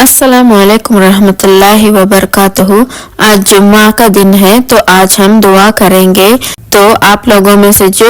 अस्सलामुअलैकुम रहमतुल्लाहि वबरकातुहू। आज जुम्मा का दिन है तो आज हम दुआ करेंगे। तो आप लोगों में से जो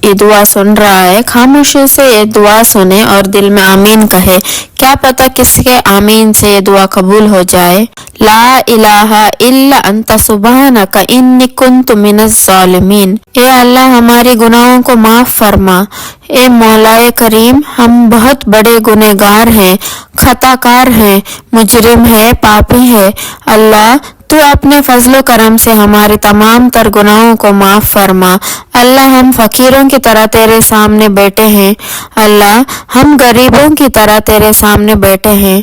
ये दुआ सुन रहा है खामोशी से ये दुआ सुने और दिल में आमीन कहे। क्या पता किसके आमीन से ये दुआ कबूल हो जाए। ला इलाहा इल्ला अंता सुबहानका इन्नी कुन्तु मिनज़ ज़ालिमीन। ए अल्लाह हमारे गुनाहों को माफ फरमा। ए मौलाए करीम हम बहुत बड़े गुनहगार हैं, खताकार हैं, मुजरिम है, पापी है। अल्लाह तू अपने फजलो करम से हमारे तमाम तर गुनाहों को माफ फरमा। अल्लाह हम फकीरों की तरह तेरे सामने बैठे हैं। अल्लाह हम गरीबों की तरह तेरे सामने बैठे हैं।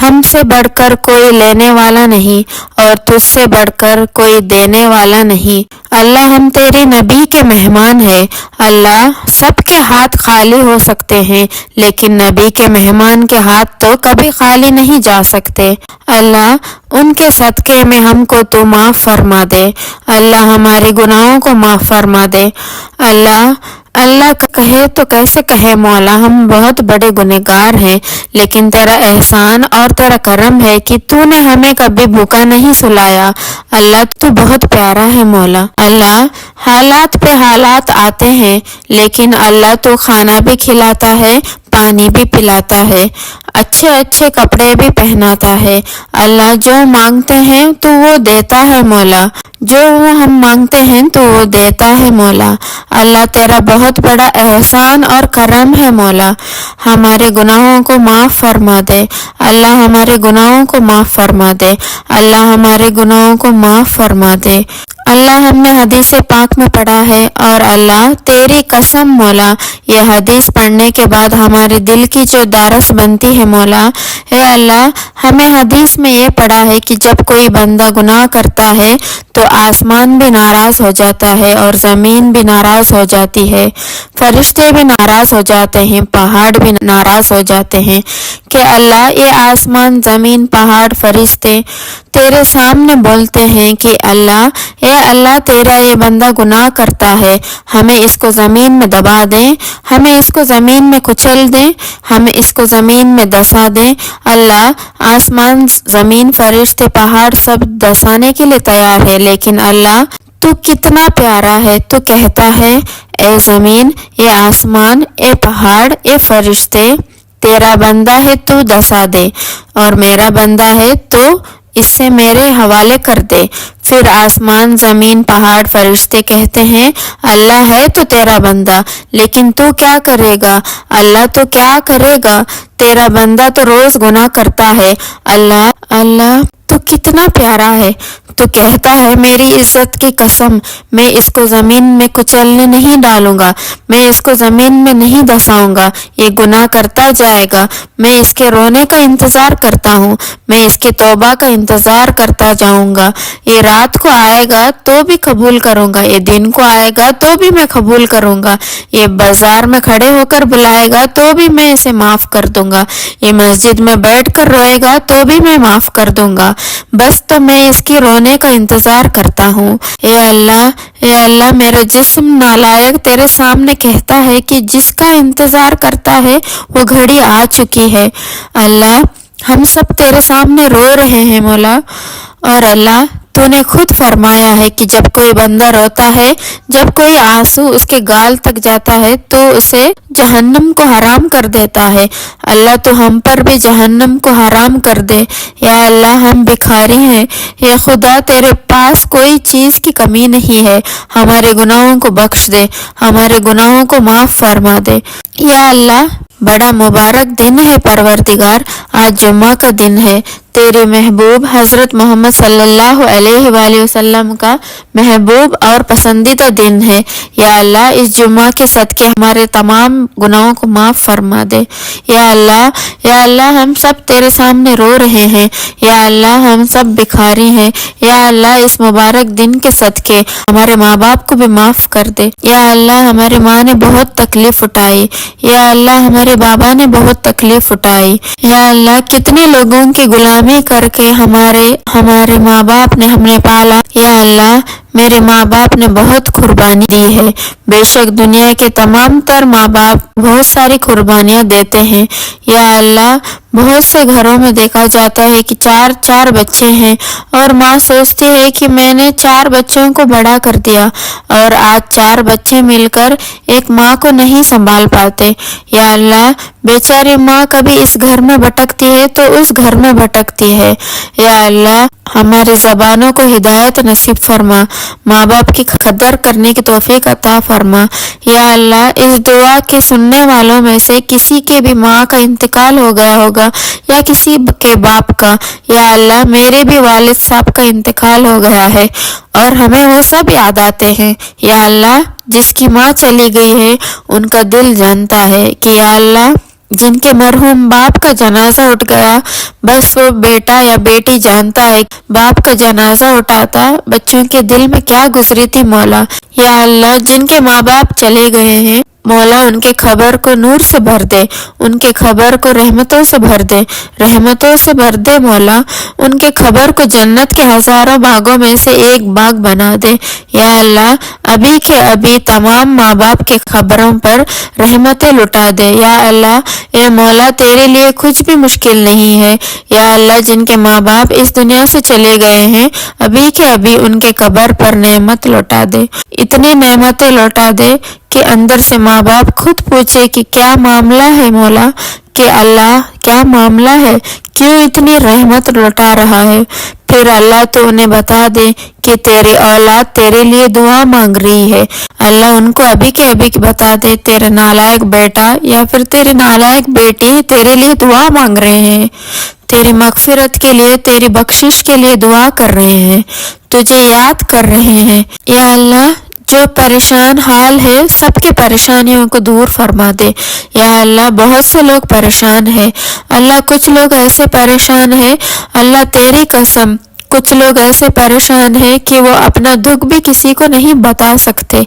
हमसे बढ़कर कोई लेने वाला नहीं और तुझसे बढ़कर कोई देने वाला नहीं। अल्लाह हम तेरे नबी के मेहमान हैं। अल्लाह सबके हाथ खाली हो सकते हैं लेकिन नबी के मेहमान के हाथ तो कभी खाली नहीं जा सकते। अल्लाह उनके सदक़े में हमको तो माफ़ फरमा दे। अल्लाह हमारे गुनाहों को माफ़ फरमा दे। अल्लाह कहे तो कैसे कहे मौला, हम बहुत बड़े गुनहगार हैं लेकिन तेरा एहसान और तेरा करम है कि तूने हमें कभी भूखा नहीं सुलाया। अल्लाह तू बहुत प्यारा है मौला। अल्लाह हालात पे हालात आते हैं लेकिन अल्लाह तू खाना भी खिलाता है, पानी भी पिलाता है, अच्छे अच्छे कपड़े भी पहनाता है। अल्लाह जो मांगते हैं तो वो देता है मौला, जो हम मांगते हैं तो वो देता है मौला। अल्लाह तेरा बहुत बड़ा एहसान और करम है मौला। हमारे गुनाहों को माफ़ फरमा दे। अल्लाह हमारे गुनाहों को माफ़ फरमा दे। अल्लाह हमारे गुनाहों को माफ़ फरमा दे। अल्लाह हमने हदीस पाक में पढ़ा है और अल्लाह तेरी कसम मौला ये हदीस पढ़ने के बाद हमारे दिल की जो दारस बनती है मौला, है अल्लाह हमें हदीस में ये पढ़ा है कि जब कोई बंदा गुनाह करता है तो आसमान भी नाराज हो जाता है और ज़मीन भी नाराज हो जाती है, फरिश्ते भी नाराज हो जाते हैं, पहाड़ भी नाराज हो जाते हैं कि अल्लाह ये आसमान, ज़मीन, पहाड़, फरिश्ते तेरे सामने बोलते हैं कि अल्लाह तेरा ये बंदा गुनाह करता है, हमें इसको ज़मीन में दबा दें, हमें इसको ज़मीन में कुचल दें, हमें इसको ज़मीन में दसा दें। अल्लाह आसमान, ज़मीन, फरिश्ते, पहाड़ सब दसाने के लिए तैयार है लेकिन अल्लाह तू कितना प्यारा है। तू कहता है ए ज़मीन, ए आसमान, ए पहाड़, ए फरिश्ते तेरा बंदा है तू दसा दे और मेरा बंदा है तो इससे मेरे हवाले कर दे। फिर आसमान, ज़मीन, पहाड़, फरिश्ते कहते हैं अल्लाह है तो तेरा बंदा, लेकिन तू क्या करेगा। अल्लाह तो क्या करेगा, तेरा बंदा तो रोज गुनाह करता है। अल्लाह तू कितना प्यारा है। तो कहता है मेरी इज्जत की कसम मैं इसको ज़मीन में कुचलने नहीं डालूंगा, मैं इसको ज़मीन में नहीं दसाऊंगा, ये गुनाह करता जाएगा। मैं इसके रोने का इंतज़ार करता हूँ, मैं इसकी तौबा का इंतज़ार करता जाऊंगा। ये रात को आएगा तो भी कबूल करूंगा, ये दिन को आएगा तो भी मैं कबूल करूंगा, ये बाजार में खड़े होकर बुलाएगा तो भी मैं इसे माफ़ कर दूंगा, ये मस्जिद में बैठ कर रोएगा तो भी मैं माफ़ कर दूंगा। बस तो मैं इसकी रोने का इंतजार करता हूँ। ए अल्लाह मेरा जिस्म नालायक तेरे सामने कहता है कि जिसका इंतजार करता है वो घड़ी आ चुकी है। अल्लाह हम सब तेरे सामने रो रहे हैं मौला और अल्लाह तूने खुद फरमाया है कि जब कोई बंदा रोता है, जब कोई आंसू उसके गाल तक जाता है तो उसे जहन्नम को हराम कर देता है। अल्लाह तो हम पर भी जहन्नम को हराम कर दे। या अल्लाह हम भिखारी हैं, या खुदा तेरे पास कोई चीज़ की कमी नहीं है, हमारे गुनाहों को बख्श दे, हमारे गुनाहों को माफ़ फरमा दे। या अल्लाह बड़ा मुबारक दिन है परवरदिगार, आज जुम्मा का दिन है, तेरे महबूब हज़रत मोहम्मद सल्लल्लाहु अलैहि वसल्लम का महबूब और पसंदीदा दिन है। या अल्लाह इस जुम्मा के सदके हमारे तमाम गुनाहों को माफ़ फरमा दे। या अल्लाह हम सब तेरे सामने रो रहे हैं। या अल्लाह हम सब भिखारी हैं। या अल्लाह इस मुबारक दिन के सदके हमारे माँ बाप को भी माफ़ कर दे। या अल्लाह हमारी माँ ने बहुत तकलीफ़ उठाई। या अल्लाह हमारे बाबा ने बहुत तकलीफ़ उठाई। या अल्लाह कितने लोगों की गुलामी करके हमारे माँ बाप ने हमें पाला। या अल्लाह میرے ماں باپ نے بہت قربانی دی ہے۔ بے شک دنیا کے تمام تر ماں باپ بہت ساری قربانیاں دیتے ہیں۔ یا اللہ، بہت سے گھروں میں دیکھا جاتا ہے کہ 4 بچے ہیں اور ماں سوچتی ہے کہ میں نے 4 بچوں کو بڑا کر دیا، اور آج 4 بچے مل کر ایک ماں کو نہیں سنبھال پاتے۔ یا اللہ، بیچاری ماں کبھی اس گھر میں بھٹکتی ہے تو اس گھر میں بھٹکتی ہے۔ یا اللہ، ہماری زبانوں کو ہدایت نصیب فرما، ماں باپ کی قدر کرنے کی توفیق عطا فرما۔ یا اللہ، اس دعا کے سننے والوں میں سے کسی کے بھی ماں کا انتقال ہو گیا ہوگا یا کسی کے باپ کا، یا اللہ میرے بھی والد صاحب کا انتقال ہو گیا ہے اور ہمیں وہ سب یاد آتے ہیں۔ یا اللہ، جس کی ماں چلی گئی ہے ان کا دل جانتا ہے کہ یا اللہ، جن کے مرحوم باپ کا جنازہ اٹھ گیا، بس وہ بیٹا یا بیٹی جانتا ہے باپ کا جنازہ اٹھاتا بچوں کے دل میں کیا گزری تھی مولا۔ یا اللہ، جن کے ماں باپ چلے گئے ہیں مولا، ان کے قبر کو نور سے بھر دے، ان کے قبر کو رحمتوں سے بھر دے، رحمتوں سے بھر دے مولا، ان کے قبر کو جنت کے ہزاروں باغوں میں سے ایک باغ بنا دے۔ یا اللہ، ابھی کے ابھی تمام ماں باپ کے قبروں پر رحمتیں لٹا دے۔ یا اللہ، اے مولا، تیرے لیے کچھ بھی مشکل نہیں ہے۔ یا اللہ، جن کے ماں باپ اس دنیا سے چلے گئے ہیں، ابھی کے ابھی ان کے قبر پر نعمت لوٹا دے، اتنی نعمتیں لوٹا دے کہ اندر سے ماں باپ خود پوچھے کہ کیا معاملہ ہے مولا، کہ اللہ کیا معاملہ ہے، کیوں اتنی رحمت لوٹا رہا ہے۔ پھر اللہ تو انہیں بتا دے کہ تیری اولاد تیرے لیے دعا مانگ رہی ہے۔ اللہ ان کو ابھی کے ابھی بتا دے تیرے نالائق بیٹا یا پھر تیری نالائق بیٹی تیرے لیے دعا مانگ رہے ہیں، تیری مغفرت کے لیے، تیری بخشش کے لیے دعا کر رہے ہیں، تجھے یاد کر رہے ہیں۔ یا اللہ، جو پریشان حال ہے سب کے پریشانیوں کو دور فرما دے۔ یا اللہ، بہت سے لوگ پریشان ہیں اللہ، کچھ لوگ ایسے پریشان ہیں اللہ تیری قسم، کچھ لوگ ایسے پریشان ہیں کہ وہ اپنا دکھ بھی کسی کو نہیں بتا سکتے،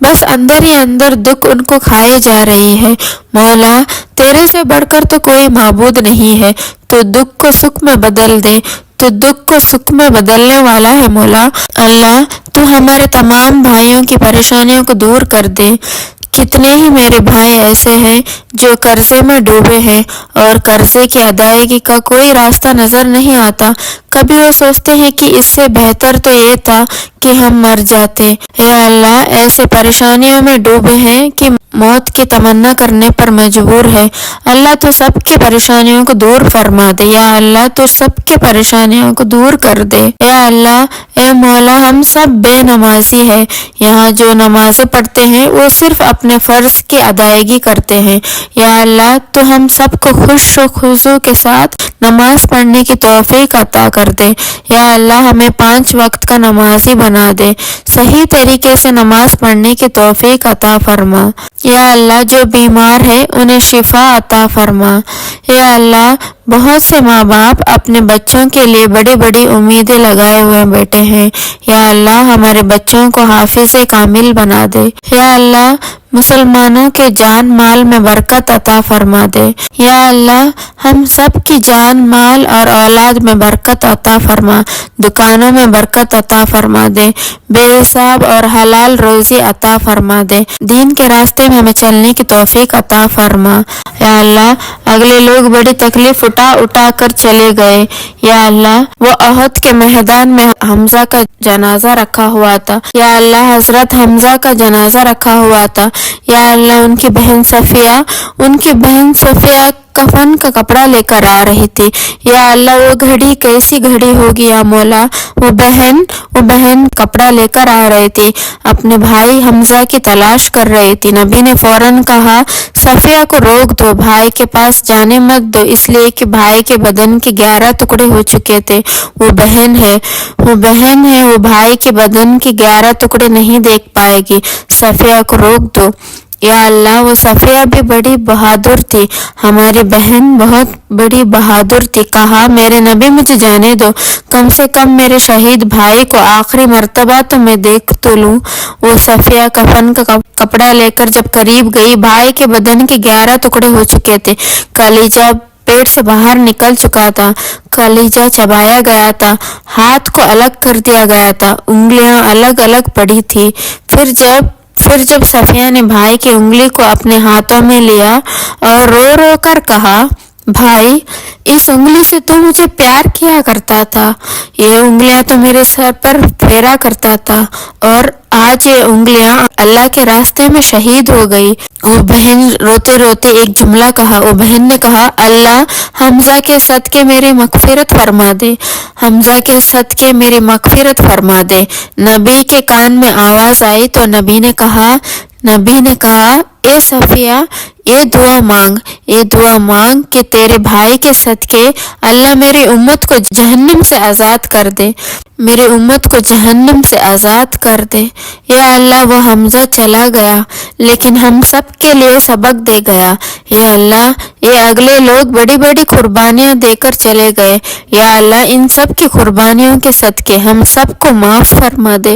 بس اندر ہی اندر دکھ ان کو کھائے جا رہی ہے۔ مولا، تیرے سے بڑھ کر تو کوئی معبود نہیں ہے، تو دکھ کو سکھ میں بدل دے، تو دکھ کو سکھ میں بدلنے والا ہے مولا۔ اللہ، تو ہمارے تمام بھائیوں کی پریشانیوں کو دور کر دے۔ کتنے ہی میرے بھائی ایسے ہیں جو قرضے میں ڈوبے ہیں اور قرضے کی ادائیگی کا کوئی راستہ نظر نہیں آتا۔ کبھی وہ سوچتے ہیں کہ اس سے بہتر تو یہ تھا کہ ہم مر جاتے۔ اے اللہ، ایسے پریشانیوں میں ڈوبے ہیں کہ موت کی تمنا کرنے پر مجبور ہے۔ اللہ، تو سب کی پریشانیوں کو دور فرما دے۔ یا اللہ، تو سب کی پریشانیوں کو دور کر دے۔ یا اللہ، اے مولا، ہم سب بے نمازی ہیں، یہاں جو نمازیں پڑھتے ہیں وہ صرف اپنے فرض کی ادائیگی کرتے ہیں۔ یا اللہ، تو ہم سب کو خوش و خضوع کے ساتھ نماز پڑھنے کی توفیق عطا کر دے۔ یا اللہ، ہمیں 5 وقت کا نمازی بنا دے، صحیح طریقے سے نماز پڑھنے کی توفیق عطا فرما۔ یا اللہ، جو بیمار ہے انہیں شفا عطا فرما۔ یا اللہ، بہت سے ماں باپ اپنے بچوں کے لیے بڑی بڑی امیدیں لگائے ہوئے بیٹھے ہیں۔ یا اللہ، ہمارے بچوں کو حافظ کامل بنا دے۔ یا اللہ، مسلمانوں کے جان مال میں برکت عطا فرما دے۔ یا اللہ، ہم سب کی جان مال اور اولاد میں برکت عطا فرما، دکانوں میں برکت عطا فرما دے، بے حساب اور حلال روزی عطا فرما دے، دین کے راستے میں ہمیں چلنے کی توفیق عطا فرما۔ یا اللہ، اگلے لوگ بڑی تکلیف اٹھا کر چلے گئے۔ یا اللہ، وہ احد کے میدان میں حمزہ کا جنازہ رکھا ہوا تھا۔ یا اللہ، حضرت حمزہ کا جنازہ رکھا ہوا تھا۔ یا اللہ، ان کی بہن صفیہ کفن کا کپڑا لے کر آ رہی تھی۔ یا اللہ، وہ گھڑی کیسی گھڑی ہوگی یا مولا، وہ بہن کپڑا لے کر آ رہی تھی، اپنے بھائی حمزہ کی تلاش کر رہی تھی۔ نبی نے فوراً کہا، صفیہ کو روک دو، بھائی کے پاس جانے مت دو، اس لیے کہ بھائی کے بدن کے 11 ٹکڑے ہو چکے تھے۔ وہ بہن ہے، وہ بھائی کے بدن کے 11 ٹکڑے نہیں دیکھ پائے گی، صفیہ کو روک دو۔ یا اللہ، وہ صفیہ بھی بڑی بہادر تھی، ہماری بہن بہت بڑی بہادر تھی۔ کہا، میرے نبی مجھے جانے دو، کم سے کم میرے شہید بھائی کو آخری مرتبہ تو میں دیکھ تو لوں۔ وہ صفیہ کفن کا کپڑا لے کر جب قریب گئی، بھائی کے بدن کے 11 ٹکڑے ہو چکے تھے، کلیجہ पेट से बाहर निकल चुका था, कलीजा चबाया गया था, हाथ को अलग कर दिया गया था, उंगलियां अलग अलग पड़ी थी। फिर जब सफिया ने भाई की उंगली को अपने हाथों में लिया और रो रो कर कहा, भाई, इस उंगली से तो मुझे प्यार किया करता था, ये उंगलियां तो मेरे सर पर फेरा करता था और आज ये उंगलियां अल्लाह के रास्ते में शहीद हो गई। वो बहन रोते रोते एक जुमला कहा। वो बहन ने कहा, अल्लाह हमजा के सदके मेरी मगफिरत फरमा दे, हमजा के सदके मेरी मगफिरत फरमा दे। नबी के कान में आवाज आई तो नबी ने कहा, ए सफिया, ये दुआ मांग कि तेरे भाई के सदके अल्लाह मेरी उम्मत को जहन्नम से आज़ाद कर दे, मेरी उम्मत को जहन्नम से आज़ाद कर दे। या अल्लाह, वो हमजा चला गया लेकिन हम सब के लिए सबक दे गया। या अल्लाह, ये अगले लोग बड़ी बड़ी कुर्बानियां देकर चले गए। या अल्लाह, इन सब की कुर्बानियों के सदके हम सबको माफ़ फरमा दे।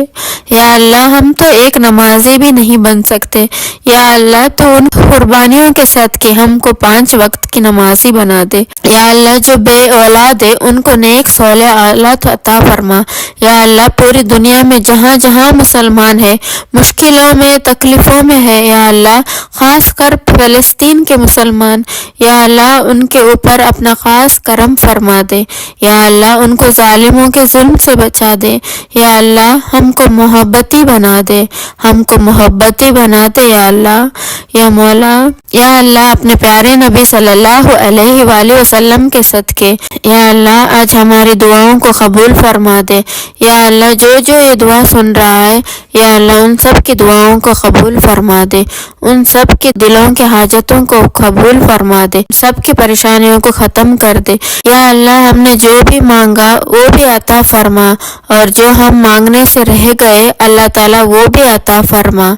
या अल्लाह, हम तो एक नमाजी भी नहीं बन सकते। या अल्लाह, तो उन कुर्बानियों के सदके हमको 5 वक्त की नमाजी बना दे। या अल्लाह, जो बे औलाद है उनको नेक सौले औलाद अता फरमा। या अल्लाह, पूरी दुनिया में जहाँ जहाँ मुसलमान है मुश्किलों में तकलीफों में है, या अल्लाह, खास कर फ़लस्तीन के मुसलमान, या अल्लाह, उनके ऊपर अपना खास करम फरमा दे। या अल्लाह, उनको जालिमों के जुल्म से बचा दे। या अल्लाह, हमको मोहब्बती बना दे, या अल्लाह, या मौला। या अल्लाह, अपने प्यारे नबी सल्लल्लाहु अलैहि वसल्लम के सदके या अल्लाह, आज हमारी दुआओं को कबूल फरमा दे। या अल्लाह, जो ये दुआ सुन रहा है, या अल्लाह, उन सब की दुआओं को कबूल फरमा दे, उन सब के दिलों के हाजतों को कबूल फरमा दे, सब की परेशानियों को ख़त्म कर दे। या अल्लाह, हमने जो भी मांगा वो भी अता फरमा और जो हम मांगने से रह गए अल्लाह ताला वो भी अता फरमा।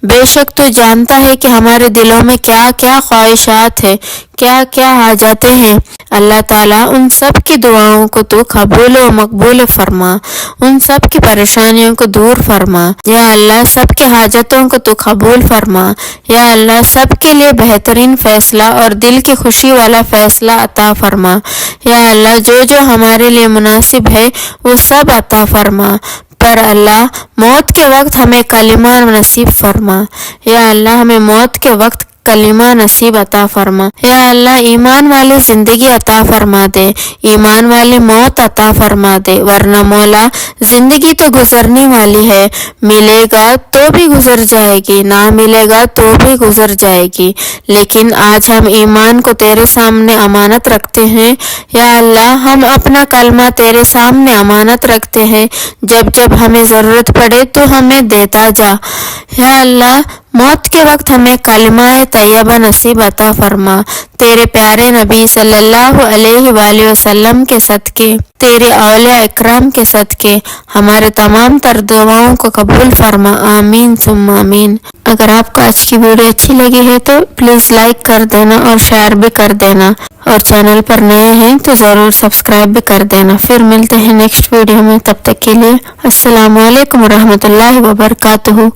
बेशक तू जानता है कि हमारे दिलों में क्या क्या ख्वाहिशात है, क्या क्या हाजतें हैं। अल्लाह ताला, उन सब की दुआओं को तू कबूल व मकबूल फरमा, उन सब की परेशानियों को दूर फरमा। या अल्लाह, सब की हाजतों को तू कबूल फरमा। या अल्लाह, सब के लिए बेहतरीन फैसला और दिल की खुशी वाला फैसला अता फरमा। या अल्लाह, जो हमारे लिए मुनासिब है वो सब अता फरमा, पर अल्लाह, मौत के वक्त हमें कलिमा नसीब फरमा। या अल्लाह, हमें मौत के वक्त कलिमा नसीब अता फरमा। या अल्लाह, ईमान वाली जिंदगी अता फरमा दे, ईमान वाली मौत अता फरमा दे, वरना मौला जिंदगी तो गुजरने वाली है, मिलेगा तो भी गुजर जाएगी, ना मिलेगा तो भी गुजर जाएगी। लेकिन आज हम ईमान को तेरे सामने अमानत रखते हैं। या अल्लाह, हम अपना कलमा तेरे सामने अमानत रखते हैं, जब जब हमें ज़रूरत पड़े तो हमें देता जा। या अल्लाह, मौत के वक्त हमें कलिमाए तैयबा नसीब अता फरमा। तेरे प्यारे नबी सल्लल्लाहु अलैहि वसल्लम के सदके, तेरे औलिया इकराम के सदके हमारे तमाम तर दुआओं को कबूल फरमा। आमीन सुम्मा आमीन। अगर आपको आज की वीडियो अच्छी लगी है तो प्लीज़ लाइक कर देना और शेयर भी कर देना, और चैनल पर नए हैं तो ज़रूर सब्सक्राइब भी कर देना। फिर मिलते हैं नेक्स्ट वीडियो में, तब तक के लिए अस्सलामु अलैकुम रहमतुल्लाहि व बरकातुहू।